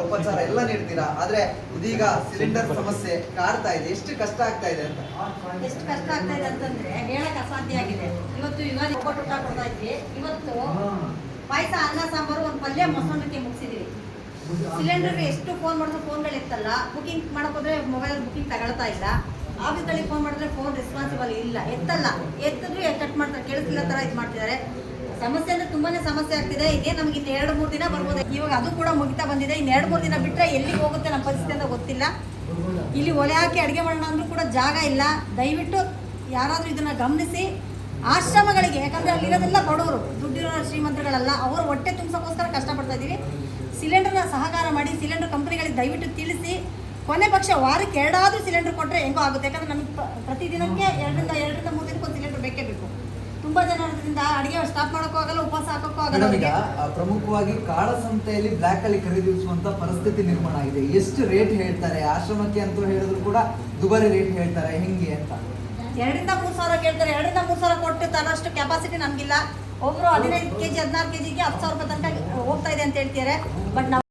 ಉಪಚಾರ ಎಲ್ಲ ನೀಡ್ತೀರಾ. ಆದ್ರೆ ಇದೀಗ ಸಿಲಿಂಡರ್ ಸಮಸ್ಯೆ ಕಾಡ್ತಾ ಇದೆ. ಎಷ್ಟು ಕಷ್ಟ ಆಗ್ತಾ ಇದೆ ಅಂತ? ಎಷ್ಟು ಕಷ್ಟ ಆಗ್ತಾ ಇದೆ ಅಂತಂದ್ರೆ ಹೇಳಕ್ ಅಸಾಧ್ಯ ಆಗಿದೆ. ಇವತ್ತು ಯುಗಾದಿ ಒಬ್ಬಟ್ಟು ಊಟ ಕೊಡ್ತಾ ಇದ್ವಿ. ಇವತ್ತು ಪಾಯಸ, ಅನ್ನ, ಸಾಂಬಾರು, ಒಂದು ಪಲ್ಯ, ಮೊಸರನ್ನಕ್ಕೆ ಮುಗಿಸಿದೀವಿ. ಸಿಲಿಂಡರ್ಗೆ ಎಷ್ಟು ಫೋನ್ ಮಾಡಿದ್ರು ಫೋನ್ಗಳು ಎತ್ತಲ್ಲ. ಬುಕಿಂಗ್ ಮಾಡಕ್ ಹೋದ್ರೆ ಮೊಬೈಲ್ ಬುಕಿಂಗ್ ತಗೊಳ್ತಾ ಇಲ್ಲ. ಆಫೀಸ್ಗಳಿಗೆ ಫೋನ್ ಮಾಡಿದ್ರೆ ಫೋನ್ ರೆಸ್ಪಾನ್ಸಿಬಲ್ ಇಲ್ಲ, ಎತ್ತಲ್ಲ. ಎತ್ತಿದ್ರು ಕಟ್ ಮಾಡ್ತಾರೆ, ಕೇಳಿಸಿಲ್ಲ ತರ ಇದು ಮಾಡ್ತಿದ್ದಾರೆ. ಸಮಸ್ಯೆ ಅಂದ್ರೆ ತುಂಬಾನೇ ಸಮಸ್ಯೆ ಆಗ್ತಿದೆ. ಇದೇ ನಮ್ಗೆ ಇನ್ನು 2-3 ದಿನ ಬರ್ಬೋದು. ಇವಾಗ ಅದು ಕೂಡ ಮುಗಿತಾ ಬಂದಿದೆ. ಇನ್ನು 2-3 ದಿನ ಬಿಟ್ಟರೆ ಎಲ್ಲಿಗೆ ಹೋಗುತ್ತೆ ನಮ್ಮ ಪರಿಸ್ಥಿತಿ ಅಂತ ಗೊತ್ತಿಲ್ಲ. ಇಲ್ಲಿ ಒಲೆ ಹಾಕಿ ಅಡುಗೆ ಮಾಡೋಣ ಅಂದ್ರೂ ಕೂಡ ಜಾಗ ಇಲ್ಲ. ದಯವಿಟ್ಟು ಯಾರಾದರೂ ಇದನ್ನ ಗಮನಿಸಿ ಆಶ್ರಮಗಳಿಗೆ, ಯಾಕಂದ್ರೆ ಅಲ್ಲಿರೋದೆಲ್ಲ ಬಡವರು, ದುಡ್ಡಿರೋ ಶ್ರೀಮಂತರುಗಳಲ್ಲ, ಅವರು ಹೊಟ್ಟೆ ತುಂಬಿಸೋಕ್ಕೋಸ್ಕರ ಕಷ್ಟಪಡ್ತಾ ಇದ್ದೀವಿ. ಸಿಲಿಂಡರ್ನ ಸಹಕಾರ ಮಾಡಿ, ಸಿಲಿಂಡರ್ ಕಂಪನಿಗಳಿಗೆ ದಯವಿಟ್ಟು ತಿಳಿಸಿ, ಕೊನೆ ಪಕ್ಷ ವಾರಕ್ಕೆ 2 ಆದರೂ ಸಿಲಿಂಡರ್ ಕೊಟ್ಟರೆ ಹೆಂಗೋ ಆಗುತ್ತೆ. ಯಾಕಂದ್ರೆ ನಮಗೆ ಪ್ರತಿದಿನಕ್ಕೆ 2 ರಿಂದ 3 ದಿನಕ್ಕೆ ಒಂದು ಸಿಲಿಂಡರ್ ಬೇಕೇ ಬೇಕು. ತುಂಬಾ ಜನರಿಂದ ಅಡಿಗೆ ಸ್ಟಾಪ್ ಮಾಡೋಕ್ಕೂ ಆಗಲ್ಲ, ಉಪವಾಸ ಹಾಕೋಕ್ಕೂ ಆಗಲ್ಲ. ಈಗ ಪ್ರಮುಖವಾಗಿ ಕಾಳಸಂತೆಯಲ್ಲಿ ಬ್ಲಾಕ್ ಅಲ್ಲಿ ಖರೀದಿಸುವಂತ ಪರಿಸ್ಥಿತಿ ನಿರ್ಮಾಣ ಆಗಿದೆ. ಎಷ್ಟು ರೇಟ್ ಹೇಳ್ತಾರೆ? ಆಶ್ರಮಕ್ಕೆ ಅಂತ ಹೇಳಿದ್ರು ಕೂಡ ದುಬಾರಿ ರೇಟ್ ಹೇಳ್ತಾರೆ. ಹೆಂಗೆ ಅಂತ 2 ರಿಂದ 3 ಸಾವಿರ ಕೇಳ್ತಾರೆ. 2 ರಿಂದ 3 ಸಾವಿರ ಕೊಟ್ಟು ತರೋಷ್ಟು ಕೆಪಾಸಿಟಿ ನಮಗಿಲ್ಲ. ಒಬ್ರು 15 kg 16 kgಗೆ 10,000 ರೂಪಾಯಿ ತನಕ ಹೋಗ್ತಾ ಇದೆ ಅಂತ ಹೇಳ್ತಾರೆ. ಬಟ್ ನಾವು